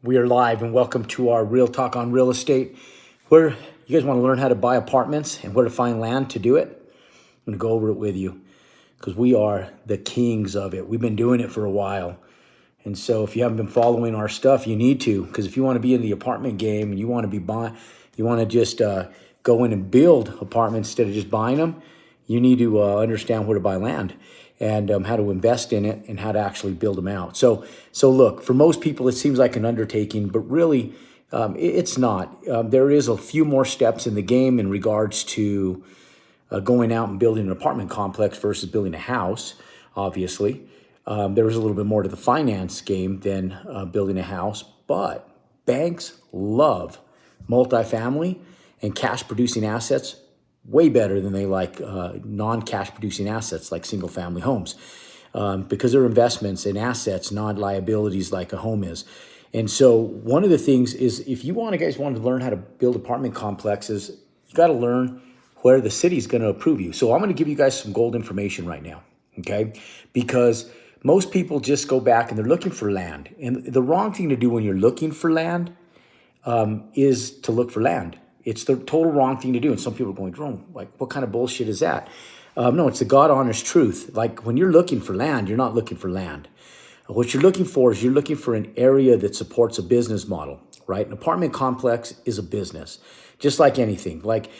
We are live and welcome to our Real Talk on Real Estate, where you guys want to learn how to buy apartments and where to find land to do it. I'm going to go over it with you because we are the kings of it. We've been doing it for a while. And so if you haven't been following our stuff, you need to, because if you want to be in the apartment game and you want to be buying, you want to just go in and build apartments instead of just buying them, you need to understand where to buy land and how to invest in it and how to actually build them out. So look, for most people, it seems like an undertaking, but really it's not. There is a few more steps in the game in regards to going out and building an apartment complex versus building a house, obviously. There is a little bit more to the finance game than building a house, but banks love multifamily and cash producing assets way better than they like non-cash producing assets like single family homes because they're investments in assets, not liabilities like a home is. And so one of the things is if you guys want to learn how to build apartment complexes, you got to learn where the city's going to approve you. So I'm going to give you guys some gold information right now, okay? Because most people just go back and they're looking for land. And the wrong thing to do when you're looking for land is to look for land. It's the total wrong thing to do. And some people are going, Jerome, like, what kind of bullshit is that? No, it's the God honest truth. Like when you're looking for land, you're not looking for land. What you're looking for is you're looking for an area that supports a business model, right? An apartment complex is a business, just like anything. Like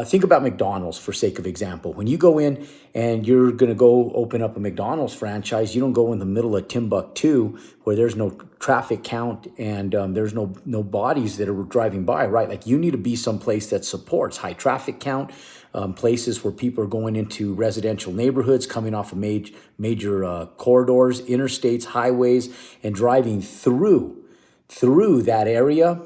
think about McDonald's for sake of example. When you go in and you're going to go open up a McDonald's franchise, you don't go in the middle of Timbuktu where there's no traffic count and there's no bodies that are driving by, right? Like you need to be someplace that supports high traffic count, places where people are going into residential neighborhoods, coming off of major corridors, interstates, highways, and driving through that area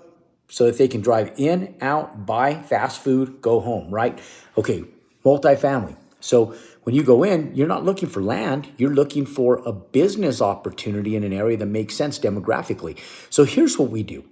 so that they can drive in, out, buy fast food, go home, right? Okay, multifamily. So when you go in, you're not looking for land, you're looking for a business opportunity in an area that makes sense demographically. So here's what we do.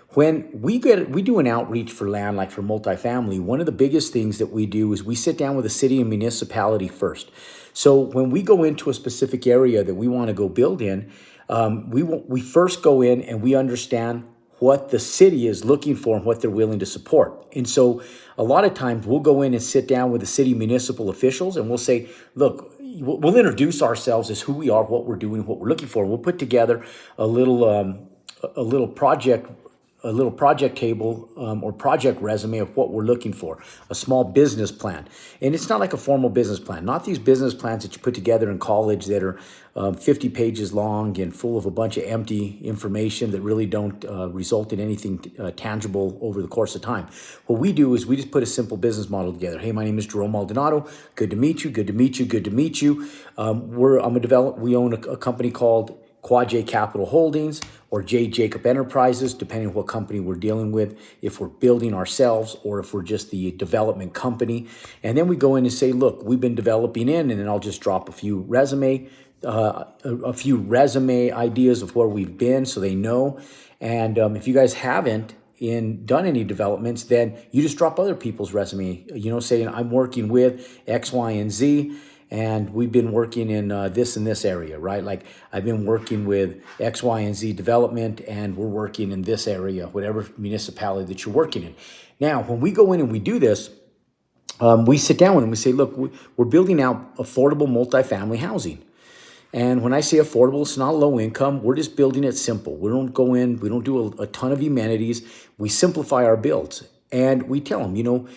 When we do an outreach for land, like for multifamily, one of the biggest things that we do is we sit down with the city and municipality first. So when we go into a specific area that we want to go build in, we first go in and we understand what the city is looking for and what they're willing to support. And so a lot of times we'll go in and sit down with the city municipal officials and we'll say, look, we'll introduce ourselves as who we are, what we're doing, what we're looking for. We'll put together a little project table or project resume of what we're looking for, a small business plan. And it's not like a formal business plan, not these business plans that you put together in college that are 50 pages long and full of a bunch of empty information that really don't result in anything tangible over the course of time. What we do is we just put a simple business model together. Hey, my name is Jerome Maldonado. Good to meet you. Good to meet you. Good to meet you. We own a company called Quad J Capital Holdings or J Jacob Enterprises, depending on what company we're dealing with, if we're building ourselves or if we're just the development company. And then we go in and say, look, we've been developing in, and then I'll just drop a few resume ideas of where we've been so they know. And if you guys haven't done any developments, then you just drop other people's resume, saying I'm working with X, Y, and Z. And we've been working in this and this area, right? Like I've been working with X, Y, and Z development, and we're working in this area, whatever municipality that you're working in. Now, when we go in and we do this, we sit down with them. We say, look, we're building out affordable multifamily housing. And when I say affordable, it's not low income. We're just building it simple. We don't go in, we don't do a ton of amenities. We simplify our builds. And we tell them,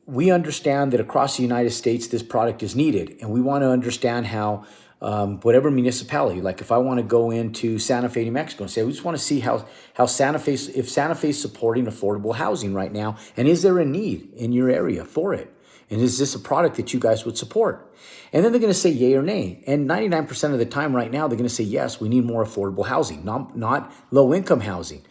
we understand that across the United States, this product is needed. And we want to understand how whatever municipality, like if I want to go into Santa Fe, New Mexico and say, we just want to see how Santa Fe is supporting affordable housing right now. And is there a need in your area for it? And is this a product that you guys would support? And then they're going to say yay or nay. And 99% of the time right now, they're going to say, yes, we need more affordable housing, not low income housing.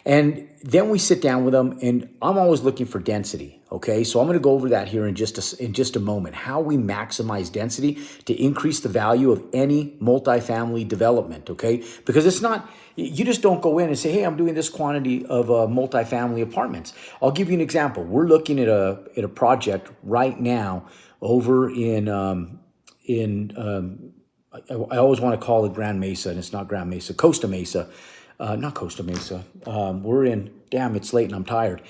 And then we sit down with them, and I'm always looking for density, okay? So I'm going to go over that here in just a moment, how we maximize density to increase the value of any multifamily development, okay? Because it's not, you just don't go in and say, hey, I'm doing this quantity of multifamily apartments. I'll give you an example. We're looking at a project right now over in I always want to call it Grand Mesa, and it's not Grand Mesa, Costa Mesa. not Costa Mesa. We're in, damn, it's late and I'm tired.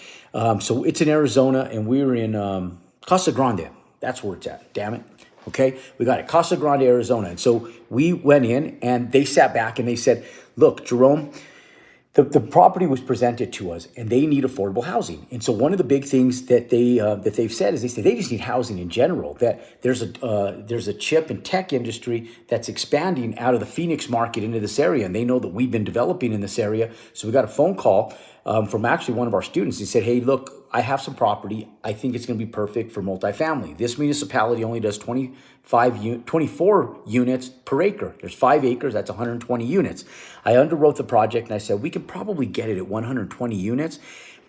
So it's in Arizona, and we're in Casa Grande. That's where it's at, damn it. Okay, we got it, Casa Grande, Arizona. And so we went in and they sat back and they said, look, Jerome, the property was presented to us and they need affordable housing. And so one of the big things that they've said is they just need housing in general, that there's a chip and tech industry that's expanding out of the Phoenix market into this area. And they know that we've been developing in this area. So we got a phone call from actually one of our students. He said, hey, look, I have some property. I think it's going to be perfect for multifamily. This municipality only does 24 units per acre. There's 5 acres, that's 120 units. I underwrote the project and I said, we could probably get it at 120 units,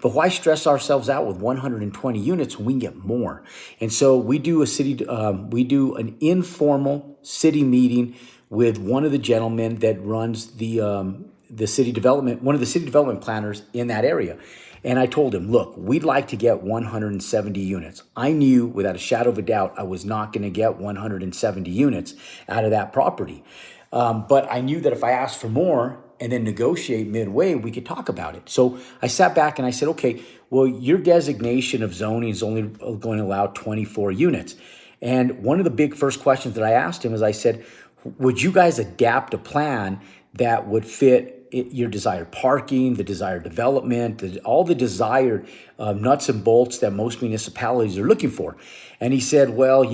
but why stress ourselves out with 120 units when we can get more? And so we do an informal city meeting with one of the gentlemen that runs the city development, one of the city development planners in that area. And I told him, look, we'd like to get 170 units. I knew without a shadow of a doubt I was not going to get 170 units out of that property. But I knew that if I asked for more and then negotiate midway, we could talk about it. So I sat back and I said, okay, well, your designation of zoning is only going to allow 24 units. And one of the big first questions that I asked him is I said, would you guys adapt a plan that would fit your desired parking, the desired development, all the desired nuts and bolts that most municipalities are looking for? And he said, well,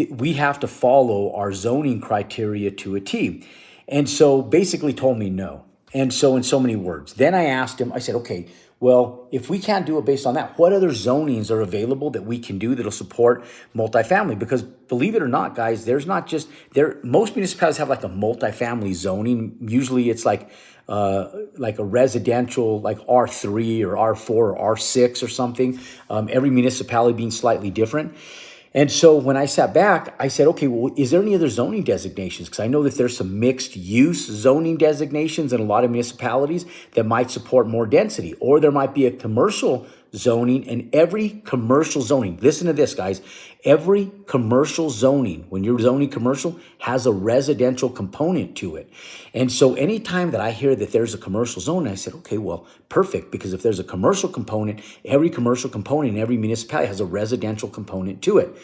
we have to follow our zoning criteria to a T. And so basically told me no. And so in so many words, then I asked him, I said, okay, well, if we can't do it based on that, what other zonings are available that we can do that'll support multifamily? Because believe it or not, guys, there's not just most municipalities have like a multifamily zoning. Usually it's like a residential, like R3 or R4 or R6 or something. Every municipality being slightly different. And so when I sat back, I said, okay, well, is there any other zoning designations? Because I know that there's some mixed use zoning designations in a lot of municipalities that might support more density. Or there might be a commercial zoning, and every commercial zoning, listen to this, guys, every commercial zoning, when you're zoning commercial, has a residential component to it. And so anytime that I hear that there's a commercial zone, I said, okay, well, perfect, because if there's a commercial component, every commercial component in every municipality has a residential component to it.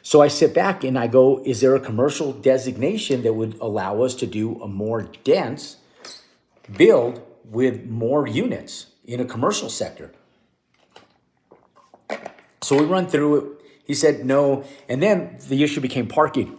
So I sit back and I go, is there a commercial designation that would allow us to do a more dense build with more units in a commercial sector? So we run through it. He said no. And then the issue became parking.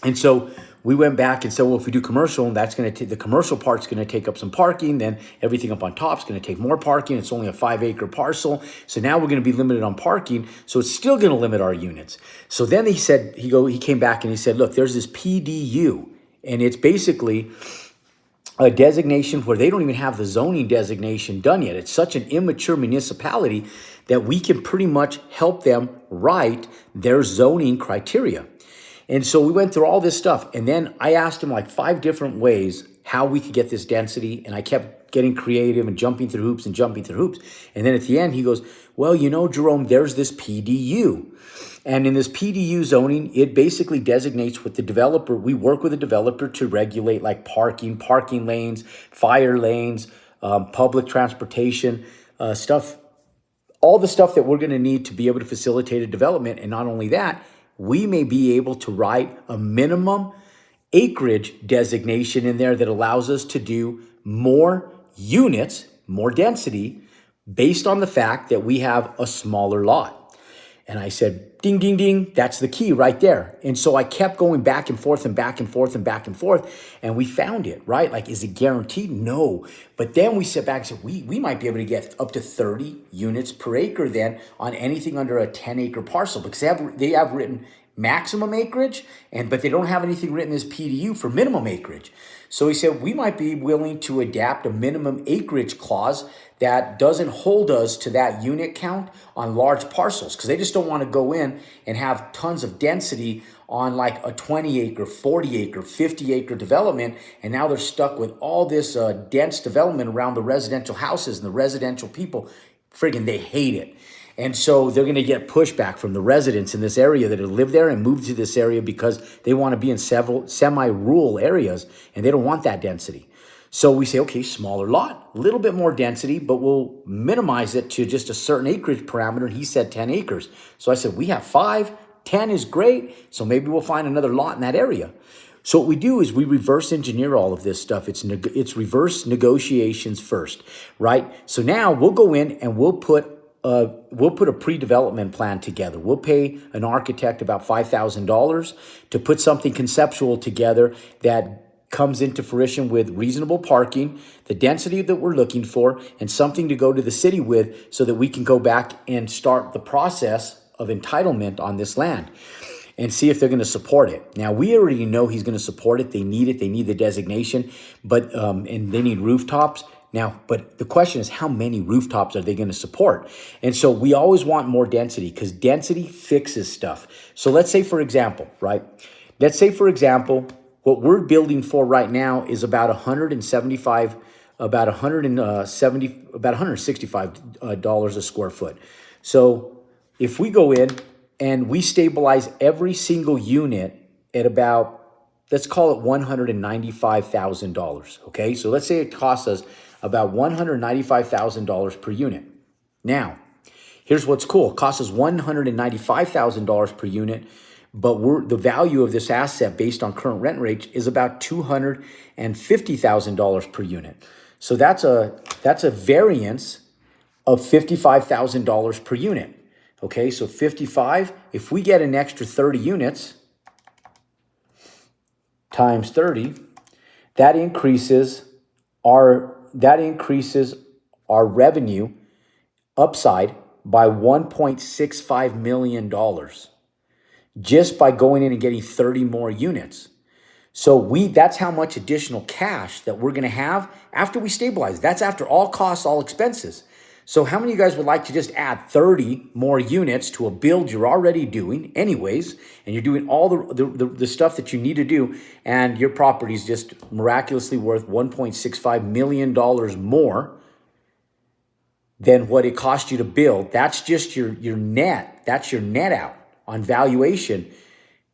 And so we went back and said, well, if we do commercial, that's going to the commercial part's going to take up some parking. Then everything up on top is going to take more parking. It's only a 5-acre parcel. So now we're going to be limited on parking. So it's still going to limit our units. So then he said, he came back and he said, look, there's this PDU, and it's basically a designation where they don't even have the zoning designation done yet. It's such an immature municipality that we can pretty much help them write their zoning criteria. And so we went through all this stuff. And then I asked him like 5 different ways how we could get this density. And I kept getting creative and jumping through hoops. And then at the end, he goes, well, Jerome, there's this PDU. And in this PDU zoning, it basically designates what the developer, we work with a developer to regulate like parking lanes, fire lanes, public transportation, stuff, all the stuff that we're going to need to be able to facilitate a development. And not only that, we may be able to write a minimum acreage designation in there that allows us to do more units, more density, based on the fact that we have a smaller lot. And I said, ding, ding, ding, that's the key right there. And so I kept going back and forth and back and forth and back and forth. And we found it, right? Like, is it guaranteed? No. But then we sat back and said, we might be able to get up to 30 units per acre then on anything under a 10-acre parcel, because they have written maximum acreage, but they don't have anything written as PDU for minimum acreage. So he said, we might be willing to adapt a minimum acreage clause that doesn't hold us to that unit count on large parcels, because they just don't want to go in and have tons of density on like a 20-acre, 40-acre, 50-acre development. And now they're stuck with all this dense development around the residential houses, and the residential people, friggin', they hate it. And so they're going to get pushback from the residents in this area that have lived there and moved to this area because they want to be in several semi-rural areas, and they don't want that density. So we say, okay, smaller lot, a little bit more density, but we'll minimize it to just a certain acreage parameter. And he said 10 acres. So I said, we have 5, 10 is great. So maybe we'll find another lot in that area. So what we do is we reverse engineer all of this stuff. It's reverse negotiations first, right? So now we'll go in and we'll put a pre-development plan together. We'll pay an architect about $5,000 to put something conceptual together that comes into fruition with reasonable parking, the density that we're looking for, and something to go to the city with so that we can go back and start the process of entitlement on this land and see if they're going to support it. Now, we already know he's going to support it. They need it. They need the designation, but and they need rooftops. Now, but the question is, how many rooftops are they going to support? And so we always want more density because density fixes stuff. So let's say, for example, right? Let's say, for example, what we're building for right now is about $165 a square foot. So if we go in and we stabilize every single unit at about, let's call it $195,000. Okay, so let's say it costs us about $195,000 per unit. Now, here's what's cool. It costs us $195,000 per unit, but the value of this asset based on current rent rates is about $250,000 per unit. So that's a variance of $55,000 per unit. Okay, so 55, if we get an extra 30 units times 30, that increases our revenue upside by $1.65 million just by going in and getting 30 more units. So that's how much additional cash that we're going to have after we stabilize. That's after all costs, all expenses. So how many of you guys would like to just add 30 more units to a build you're already doing anyways, and you're doing all the stuff that you need to do, and your property is just miraculously worth $1.65 million more than what it cost you to build? That's just your net. That's your net out on valuation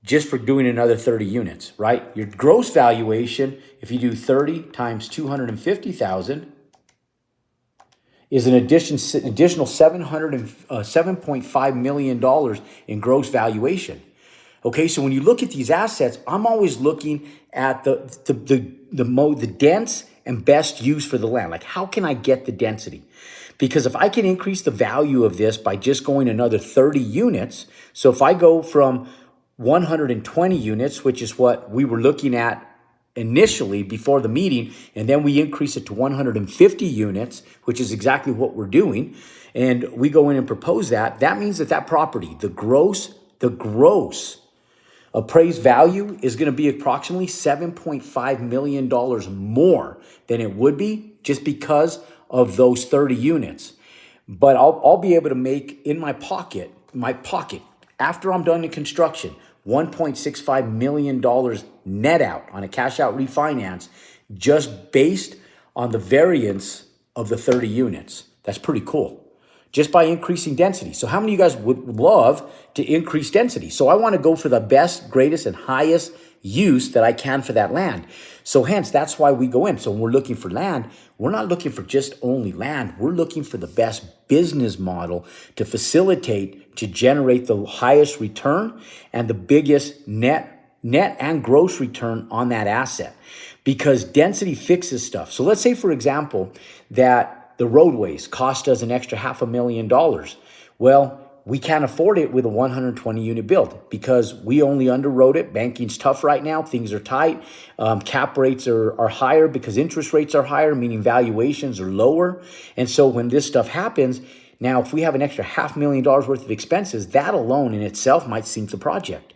just for doing another 30 units, right? Your gross valuation, if you do 30 times 250,000, is an additional $7.5 million in gross valuation. Okay, so when you look at these assets, I'm always looking at the dense and best use for the land. Like, how can I get the density? Because if I can increase the value of this by just going another 30 units, so if I go from 120 units, which is what we were looking at initially before the meeting, and then we increase it to 150 units, which is exactly what we're doing, and we go in and propose that means that property, the gross appraised value is going to be approximately $7.5 million more than it would be just because of those 30 units. But I'll be able to make in my pocket, after I'm done in construction, $1.65 million net out on a cash out refinance just based on the variance of the 30 units. That's pretty cool. Just by increasing density. So how many of you guys would love to increase density? So I want to go for the best, greatest, and highest use that I can for that land. So hence, that's why we go in. So when we're looking for land, we're not looking for just only land. We're looking for the best business model to facilitate, to generate the highest return and the biggest net and gross return on that asset, because density fixes stuff. So let's say, for example, that the roadways cost us an extra $500,000. Well, we can't afford it with a 120 unit build because we only underwrote it. Banking's tough right now. Things are tight. Cap rates are higher because interest rates are higher, meaning valuations are lower. And so when this stuff happens, now if we have an extra $500,000 worth of expenses, that alone in itself might sink the project.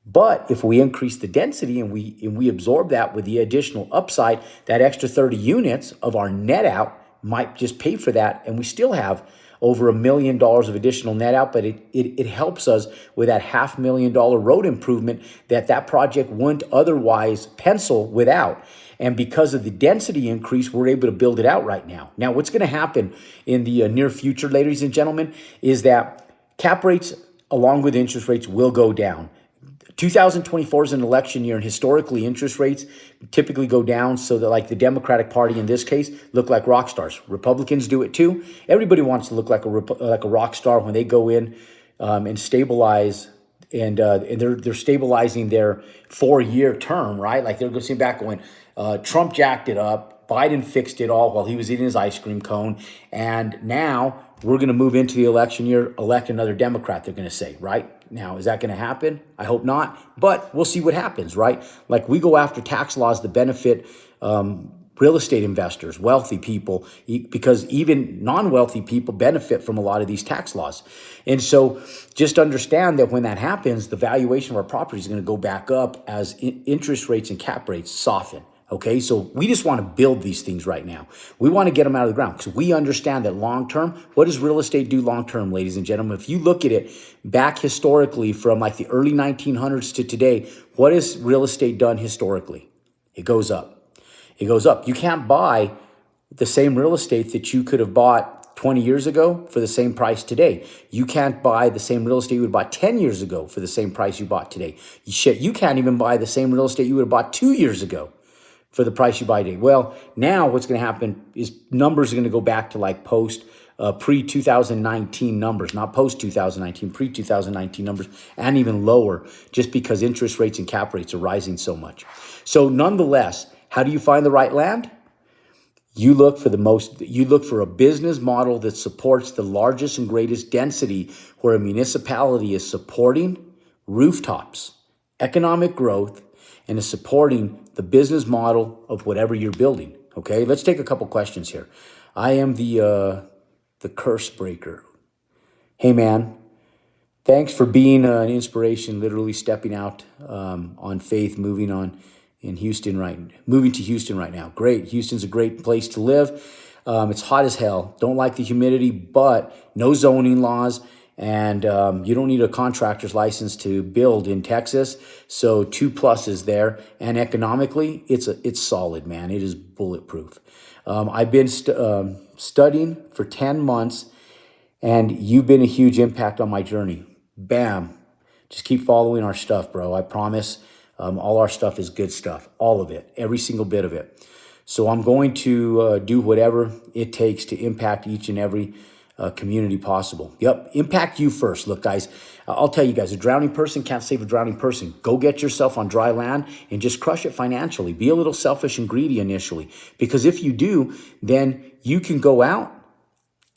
But if we increase the density and we absorb that with the additional upside, that extra 30 units of our net out might just pay for that, and we still have over $1 million of additional net out, but it helps us with that $500,000 road improvement that project wouldn't otherwise pencil without. And because of the density increase, we're able to build it out right now. Now, what's going to happen in the near future, ladies and gentlemen, is that cap rates along with interest rates will go down. 2024 is an election year, and historically interest rates typically go down so that, like, the Democratic Party in this case look like rock stars. Republicans do it too. Everybody wants to look like a rock star when they go in and stabilize, and they're stabilizing their 4-year term, right? Like, they're going to sit back going, Trump jacked it up, Biden fixed it all while he was eating his ice cream cone, and now we're going to move into the election year, elect another Democrat, they're going to say, right? Now, is that going to happen? I hope not, but we'll see what happens, right? Like, we go after tax laws that benefit real estate investors, wealthy people, because even non-wealthy people benefit from a lot of these tax laws. And so just understand that when that happens, the valuation of our property is going to go back up as interest rates and cap rates soften. Okay, so we just want to build these things right now. We want to get them out of the ground because we understand that long-term, what does real estate do long-term, ladies and gentlemen? If you look at it back historically from like the early 1900s to today, what has real estate done historically? It goes up. It goes up. You can't buy the same real estate that you could have bought 20 years ago for the same price today. You can't buy the same real estate you would have bought 10 years ago for the same price you bought today. Shit, you can't even buy the same real estate you would have bought 2 years ago for the price you buy today. Well, now what's going to happen is numbers are going to go back to like pre-2019 numbers, not post-2019, pre-2019 numbers, and even lower, just because interest rates and cap rates are rising so much. So nonetheless, how do you find the right land? You look for a business model that supports the largest and greatest density, where a municipality is supporting rooftops, economic growth, and is supporting the business model of whatever you're building. Okay, let's take a couple questions here. I am the curse breaker. Hey man, thanks for being an inspiration, literally stepping out on faith, moving to Houston right now. Great. Houston's a great place to live. It's hot as hell. Don't like the humidity, but no zoning laws. And you don't need a contractor's license to build in Texas. So 2 pluses there. And economically, it's solid, man. It is bulletproof. I've been studying for 10 months, and you've been a huge impact on my journey. Bam. Just keep following our stuff, bro. I promise. All our stuff is good stuff. All of it. Every single bit of it. So I'm going to do whatever it takes to impact each and every community possible. Yep. Impact you first. Look, guys, I'll tell you guys, a drowning person can't save a drowning person. Go get yourself on dry land and just crush it financially. Be a little selfish and greedy initially, because if you do, then you can go out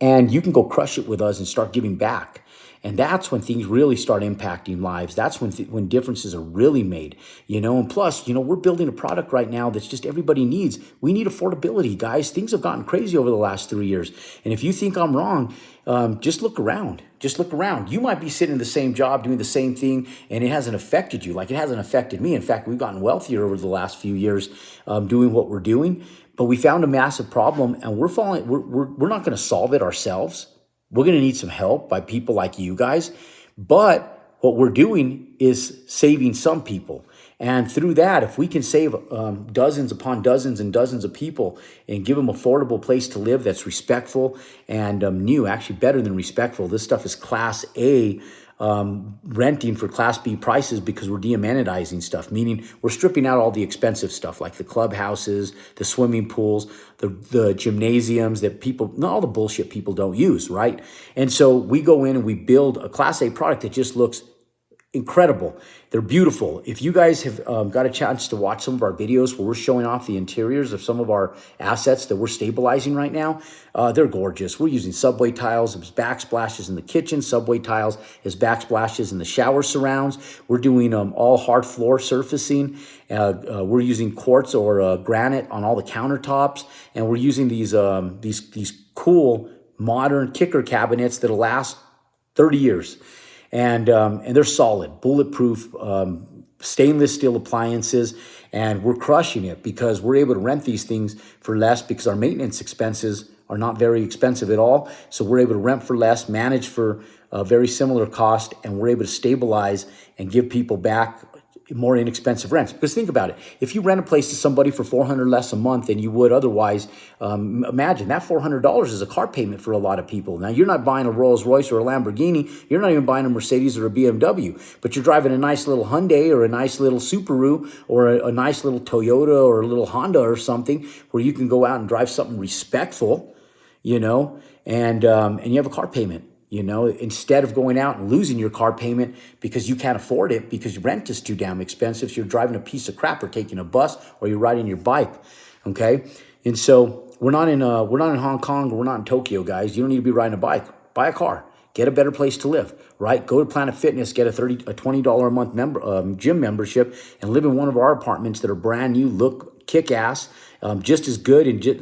and you can go crush it with us and start giving back. And that's when things really start impacting lives. That's when differences are really made, And plus, we're building a product right now that's just everybody needs. We need affordability, guys. Things have gotten crazy over the last 3 years. And if you think I'm wrong, just look around. Just look around. You might be sitting in the same job, doing the same thing, and it hasn't affected you like it hasn't affected me. In fact, we've gotten wealthier over the last few years doing what we're doing. But we found a massive problem, and we're not going to solve it ourselves. We're going to need some help by people like you guys. But what we're doing is saving some people. And through that, if we can save dozens upon dozens and dozens of people and give them an affordable place to live that's respectful and new, actually better than respectful. This stuff is Class A renting for Class B prices, because we're de-amenitizing stuff, meaning we're stripping out all the expensive stuff like the clubhouses, the swimming pools, the gymnasiums that all the bullshit people don't use, right? And so we go in and we build a Class A product that just looks incredible. They're beautiful. If you guys have got a chance to watch some of our videos where we're showing off the interiors of some of our assets that we're stabilizing right now, they're gorgeous. We're using subway tiles as backsplashes in the kitchen, subway tiles as backsplashes in the shower surrounds. We're doing all hard floor surfacing. We're using quartz or granite on all the countertops, and we're using these cool modern kicker cabinets that'll last 30 years. And they're solid, bulletproof, stainless steel appliances, and we're crushing it because we're able to rent these things for less because our maintenance expenses are not very expensive at all. So we're able to rent for less, manage for a very similar cost, and we're able to stabilize and give people back more inexpensive rents. Because think about it. If you rent a place to somebody for $400 less a month than you would otherwise, imagine that $400 is a car payment for a lot of people. Now, you're not buying a Rolls Royce or a Lamborghini. You're not even buying a Mercedes or a BMW, but you're driving a nice little Hyundai or a nice little Subaru or a nice little Toyota or a little Honda or something where you can go out and drive something respectful, you know, and you have a car payment. You know, instead of going out and losing your car payment because you can't afford it because rent is too damn expensive. So you're driving a piece of crap or taking a bus or you're riding your bike. Okay. And so we're not in Hong Kong or we're not in Tokyo, guys. You don't need to be riding a bike. Buy a car. Get a better place to live, right? Go to Planet Fitness, get a $20 a month gym membership and live in one of our apartments that are brand new, look kick-ass, just as good and just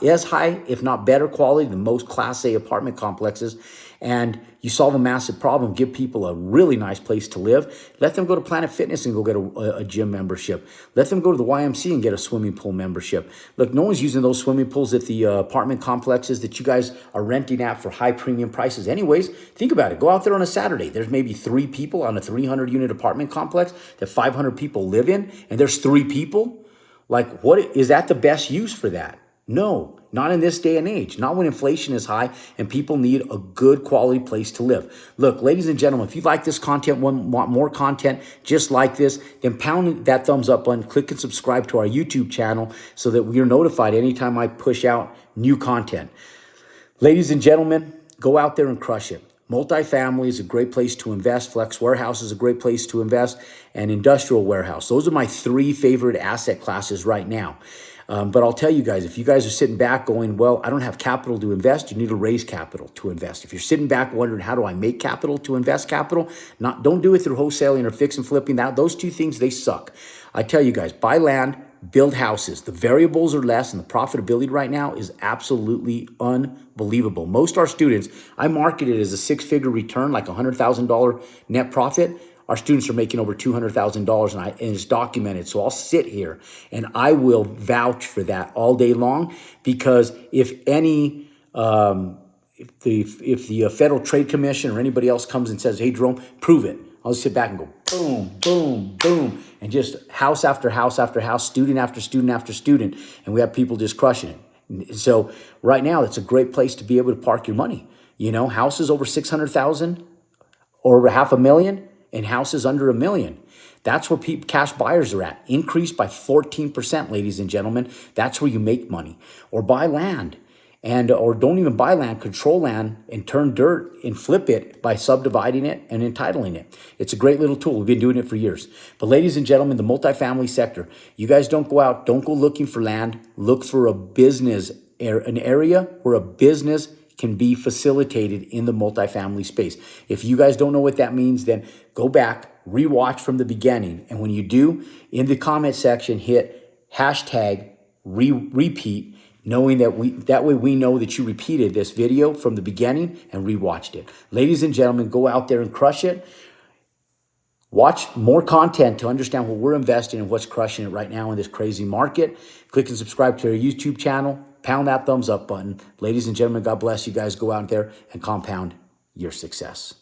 as high, if not better quality than most Class A apartment complexes. And you solve a massive problem, give people a really nice place to live. Let them go to Planet Fitness and go get a gym membership. Let them go to the YMCA and get a swimming pool membership. Look, no one's using those swimming pools at the apartment complexes that you guys are renting at for high premium prices. Anyways, think about it. Go out there on a Saturday. There's maybe 3 people on a 300-unit apartment complex that 500 people live in, and there's 3 people. Like, what is that the best use for that? No, not in this day and age, not when inflation is high and people need a good quality place to live. Look, ladies and gentlemen, if you like this content, want more content just like this, then pound that thumbs up button, click and subscribe to our YouTube channel so that you're notified anytime I push out new content. Ladies and gentlemen, go out there and crush it. Multifamily is a great place to invest. Flex warehouse is a great place to invest. And industrial warehouse. Those are my 3 favorite asset classes right now. But I'll tell you guys, if you guys are sitting back going, well, I don't have capital to invest, you need to raise capital to invest. If you're sitting back wondering, how do I make capital to invest capital? Don't do it through wholesaling or fix and flipping. Those 2 things, they suck. I tell you guys, buy land, build houses. The variables are less and the profitability right now is absolutely unbelievable. Most of our students, I market it as a 6-figure return, like $100,000 net profit. Our students are making over $200,000 and it's documented. So I'll sit here and I will vouch for that all day long, because if the Federal Trade Commission or anybody else comes and says, hey, Jerome, prove it, I'll just sit back and go boom, boom, boom, and just house after house after house, student after student after student, and we have people just crushing it. So right now, it's a great place to be able to park your money. You know, houses over 600,000 or over $500,000, and houses under $1 million. That's where cash buyers are at. Increased by 14%, ladies and gentlemen. That's where you make money. Or buy land. Or don't even buy land, control land and turn dirt and flip it by subdividing it and entitling it. It's a great little tool. We've been doing it for years. But ladies and gentlemen, the multifamily sector, you guys don't go looking for land. Look for a business, an area where a business can be facilitated in the multifamily space. If you guys don't know what that means, then go back, rewatch from the beginning. And when you do, in the comment section, hit hashtag repeat, knowing that way we know that you repeated this video from the beginning and rewatched it. Ladies and gentlemen, go out there and crush it. Watch more content to understand what we're investing and what's crushing it right now in this crazy market. Click and subscribe to our YouTube channel. Pound that thumbs up button. Ladies and gentlemen, God bless you guys. Go out there and compound your success.